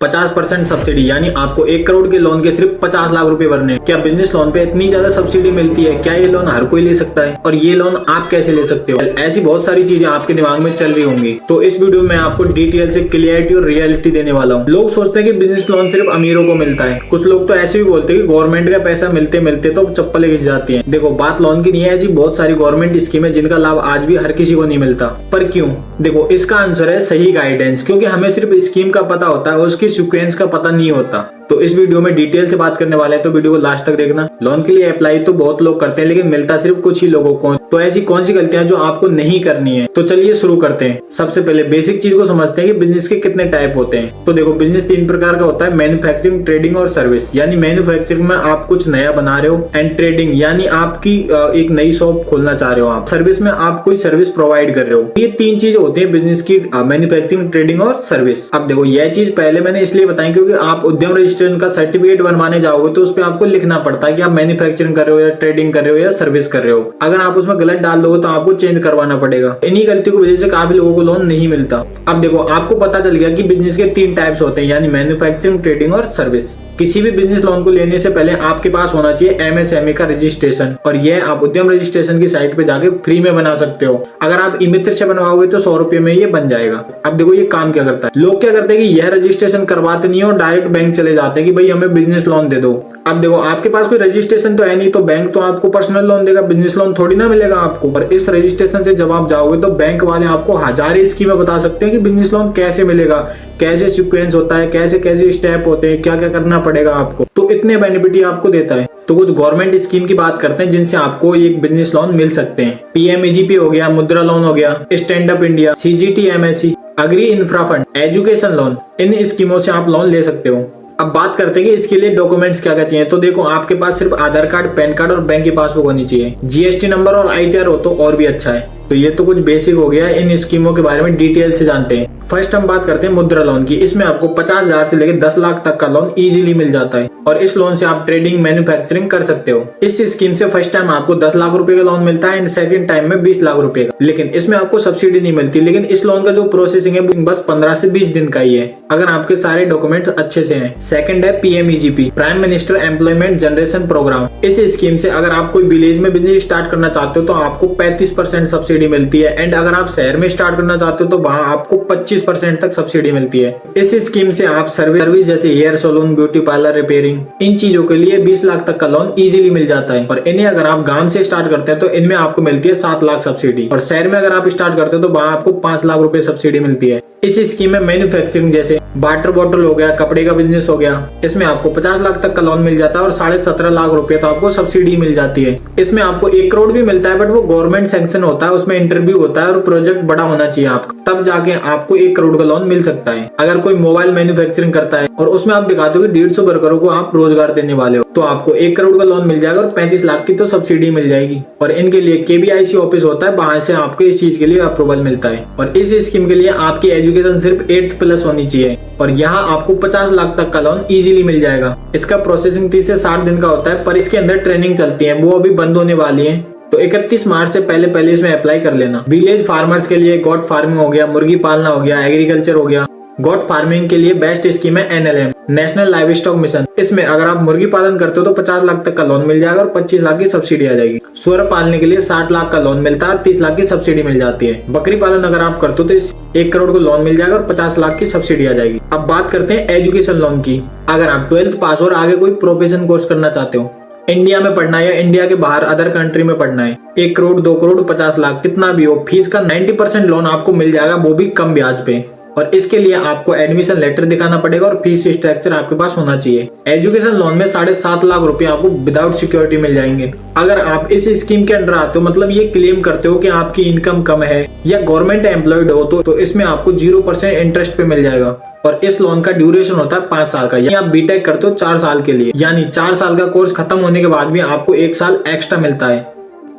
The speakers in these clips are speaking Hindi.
50% सब्सिडी, यानी आपको 1 करोड़ के लोन के सिर्फ 50 लाख रुपए भरने हैं। क्या बिजनेस लोन पे इतनी ज्यादा सब्सिडी मिलती है? क्या ये लोन हर कोई ले सकता है? और ये लोन आप कैसे ले सकते हो? ऐसी बहुत सारी चीजें आपके दिमाग में चल रही होंगी, तो इस वीडियो में आपको डिटेल से क्लियरिटी और रियलिटी देने वाला हूँ। लोग सोचते हैं कि बिजनेस लोन सिर्फ अमीरों को मिलता है। कुछ लोग तो ऐसे भी बोलते हैं कि गवर्नमेंट का पैसा मिलते मिलते तो चप्पलें घिस जाती है। देखो, बात लोन की नहीं है, ऐसी बहुत सारी गवर्नमेंट स्कीम है जिनका लाभ आज भी हर किसी को नहीं मिलता। पर क्यों? देखो, इसका आंसर है सही गाइडेंस। क्योंकि हमें सिर्फ स्कीम का पता होता है, उसकी सीक्वेंस का पता नहीं होता। तो इस वीडियो में डिटेल से बात करने वाले हैं, तो वीडियो को लास्ट तक देखना। लोन के लिए अप्लाई तो बहुत लोग करते हैं, लेकिन मिलता सिर्फ कुछ ही लोगों को। तो ऐसी कौन सी गलतियां जो आपको नहीं करनी है? तो चलिए शुरू करते हैं। सबसे पहले बेसिक चीज को समझते हैं कि बिजनेस के कितने टाइप होते हैं। तो देखो, बिजनेस 3 प्रकार का होता है: मैन्युफैक्चरिंग, ट्रेडिंग और सर्विस। यानी मैन्युफैक्चरिंग में आप कुछ नया बना रहे हो, एंड ट्रेडिंग यानी आपकी एक नई शॉप खोलना चाह रहे हो आप। सर्विस में आप कोई सर्विस प्रोवाइड कर रहे हो। ये 3 चीजें होती है बिजनेस की: मैन्युफैक्चरिंग, ट्रेडिंग और सर्विस। अब देखो, यह चीज पहले मैंने इसलिए बताई क्योंकि आप उद्यम रजिस्ट्रेशन का सर्टिफिकेट बनवाने जाओगे तो उस पे आपको लिखना पड़ता है कि आप मैन्युफैक्चरिंग कर रहे हो या ट्रेडिंग कर रहे हो या सर्विस कर रहे हो। अगर आप उसमें गलत डाल दोगे तो आपको चेंज करवाना पड़ेगा। इन्हीं गलती की वजह से काफी लोगों को लोन नहीं मिलता। अब देखो, आपको पता चल गया कि बिजनेस के 3 टाइप्स होते हैं, यानी मैन्युफैक्चरिंग, ट्रेडिंग और सर्विस। किसी भी बिजनेस लोन को लेने से पहले आपके पास होना चाहिए MSME का रजिस्ट्रेशन, और यह आप उद्यम रजिस्ट्रेशन की साइट पे जाके फ्री में बना सकते हो। अगर आप ई-मित्र से बनवाओगे तो 100 रुपए में ये बन जाएगा। अब देखो, ये काम क्या करता है। लोग क्या करते हैं कि यह रजिस्ट्रेशन करवाते नहीं और डायरेक्ट बैंक चले जाते हैं कि भाई हमें बिजनेस लोन दे दो। अब देखो, आपके पास कोई रजिस्ट्रेशन तो है नहीं, तो बैंक तो आपको पर्सनल लोन देगा, बिजनेस लोन थोड़ी ना मिलेगा आपको। और इस रजिस्ट्रेशन से जब आप जाओगे तो बैंक वाले आपको हजारों स्कीमें बता सकते हैं कि बिजनेस लोन कैसे मिलेगा, कैसे सीक्वेंस होता है, कैसे कैसे स्टेप होते हैं, क्या क्या करना पड़ेगा आपको। तो इतने बेनिफिट आपको देता है। तो कुछ गवर्नमेंट स्कीम की बात करते हैं जिनसे आपको एक बिजनेस लोन मिल सकते हैं। PMEGP हो गया, मुद्रा लोन हो गया, stand up India, CGT MSE, agri infra fund, education loan. इन स्कीमों से आप लोन ले सकते हो। अब बात करते हैं कि इसके लिए डॉक्यूमेंट्स क्या क्या चाहिए। तो देखो, आपके पास सिर्फ आधार कार्ड, पैन कार्ड और बैंक की पासबुक होनी चाहिए। GST नंबर और ITR हो तो और भी अच्छा है। तो ये तो कुछ बेसिक हो गया। इन स्कीमों के बारे में डिटेल से जानते हैं। फर्स्ट हम बात करते हैं मुद्रा लोन की। इसमें आपको 50,000 से लेकर 10 लाख तक का लोन इजीली मिल जाता है, और इस लोन से आप ट्रेडिंग, मैन्युफैक्चरिंग कर सकते हो। इस स्कीम से फर्स्ट टाइम आपको 10 लाख रुपए का लोन मिलता है, एंड सेकंड टाइम में 20 लाख रुपए का। लेकिन इसमें आपको सब्सिडी नहीं मिलती। लेकिन इस लोन का जो प्रोसेसिंग है बस 15 से 20 दिन का ही है, अगर आपके सारे डॉक्यूमेंट्स अच्छे से हैं। सेकंड है PMEGP, prime minister employment generation programme. इस स्कीम से अगर आप कोई विलेज में बिजनेस स्टार्ट करना चाहते हो तो आपको 35% सब्सिडी मिलती है, एंड अगर आप शहर में स्टार्ट करना चाहते हो तो वहाँ आपको 25% तक सब्सिडी मिलती है। इस स्कीम से आप सर्विस जैसे hair salon, beauty parlour, repairing, इन चीजों के लिए 20 लाख तक का लोन इजीली मिल जाता है। और इन्हें अगर आप गांव से स्टार्ट करते हैं तो इनमें आपको मिलती है 7 लाख सब्सिडी, और शहर में अगर आप स्टार्ट करते हो तो वहाँ आपको 5 लाख रुपए सब्सिडी मिलती है। इस स्कीम में मैन्युफैक्चरिंग जैसे वाटर बॉटल हो गया, कपड़े का बिजनेस हो गया, इसमें आपको 50 लाख तक का लोन मिल जाता है और 17.5 लाख रुपए तो आपको सब्सिडी मिल जाती है। इसमें आपको 1 करोड़ भी मिलता है, बट वो गवर्नमेंट सैंक्शन होता है, उसमें इंटरव्यू होता है और प्रोजेक्ट बड़ा होना चाहिए आपका, तब जाके आपको 1 करोड़ का लोन मिल सकता है। अगर कोई मोबाइल मैन्युफैक्चरिंग करता है और उसमें आप दिखाते हो कि 150 वर्करों को आप रोजगार देने वाले हो, तो आपको 1 करोड़ का लोन मिल जाएगा और 35 लाख की तो सब्सिडी मिल जाएगी। और इनके लिए KBIC ऑफिस होता है, वहां से आपको इस चीज के लिए अप्रूवल मिलता है। और इस स्कीम के लिए आपकी एजुकेशन सिर्फ 8th प्लस होनी चाहिए, और यहाँ आपको 50 लाख तक का लोन इजीली मिल जाएगा। इसका प्रोसेसिंग 30 से 60 दिन का होता है, पर इसके अंदर ट्रेनिंग चलती है, वो अभी बंद होने वाली है। तो 31 मार्च से पहले इसमें अप्लाई कर लेना। विलेज फार्मर्स के लिए गोट फार्मिंग हो गया, मुर्गी पालना हो गया, एग्रीकल्चर हो गया। गोट फार्मिंग के लिए बेस्ट स्कीम है NLM, national live stock mission. इसमें अगर आप मुर्गी पालन करते हो तो 50 लाख तक का लोन मिल जाएगा और 25 लाख की सब्सिडी आ जाएगी। सुअर पालने के लिए 60 लाख का लोन मिलता है और 30 लाख की सब्सिडी मिल जाती है। बकरी पालन अगर आप करते हो तो इस 1 करोड़ को लोन मिल जाएगा और 50 लाख की सब्सिडी आ जाएगी। अब बात करते हैं एजुकेशन लोन की। अगर आप 12th पास और आगे कोई प्रोफेशन कोर्स करना चाहते हो, इंडिया में पढ़ना है या इंडिया के बाहर अदर कंट्री में पढ़ना है, 1 करोड़, 2 करोड़, 50 लाख, कितना भी हो, फीस का 90% लोन आपको मिल जाएगा, वो भी कम ब्याज पे। और इसके लिए आपको एडमिशन लेटर दिखाना पड़ेगा और फीस स्ट्रक्चर आपके पास होना चाहिए। एजुकेशन लोन में 7.5 लाख रुपए आपको विदाउट सिक्योरिटी मिल जाएंगे। अगर आप इस स्कीम के अंडर आते हो, मतलब ये क्लेम करते हो कि आपकी इनकम कम है या गवर्नमेंट एम्प्लॉयड हो, तो इसमें आपको 0% इंटरेस्ट पे मिल जाएगा। और इस लोन का ड्यूरेशन होता है 5 साल का, यानी आप बीटेक करते हो 4 साल के लिए, यानी 4 साल का कोर्स खत्म होने के बाद भी आपको 1 साल एक्स्ट्रा मिलता है।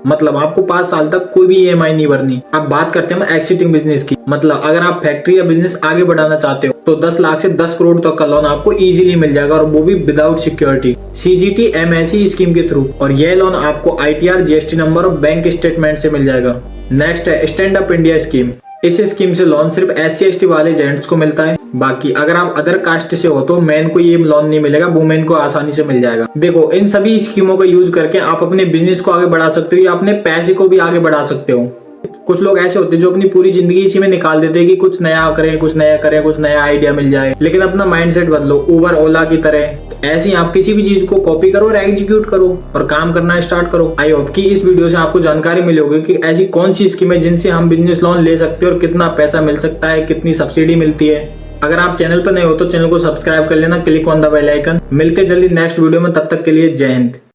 मतलब आपको 5 साल तक कोई भी EMI नहीं भरनी। अब बात करते हैं एक्सिटिंग बिजनेस की। मतलब अगर आप फैक्ट्री या बिजनेस आगे बढ़ाना चाहते हो तो 10 लाख से 10 करोड़ तक का लोन आपको इजीली मिल जाएगा, और वो भी without security, CGT MSE scheme के थ्रू। और यह लोन आपको ITR, GST नंबर और बैंक स्टेटमेंट से मिल जाएगा। नेक्स्ट है स्टैंड अप इंडिया स्कीम। इस स्कीम से लोन सिर्फ SC/ST वाले जेंट्स को मिलता है। बाकी अगर आप अदर कास्ट से हो तो मैन को ये लोन नहीं मिलेगा, वुमेन को आसानी से मिल जाएगा। देखो, इन सभी स्कीमों का यूज करके आप अपने बिजनेस को आगे बढ़ा सकते हो या अपने पैसे को भी आगे बढ़ा सकते हो। कुछ लोग ऐसे होते हैं जो अपनी पूरी जिंदगी इसी में निकाल देते हैं कि कुछ नया करें, कुछ नया करें, कुछ नया आइडिया मिल जाए, लेकिन अपना माइंडसेट बदलो उबर ओला की तरह। ऐसे ही आप किसी भी चीज को कॉपी करो और एग्जीक्यूट करो और काम करना स्टार्ट करो। आई होप कि इस वीडियो से आपको जानकारी मिली होगी कि ऐसी कौन सी स्कीम है जिनसे हम बिजनेस लोन ले सकते हैं और कितना पैसा मिल सकता है, कितनी सब्सिडी मिलती है। अगर आप चैनल पर नए हो तो चैनल को सब्सक्राइब कर लेना, click on the bell icon. मिलते जल्दी नेक्स्ट वीडियो में, तब तक के लिए जय हिंद।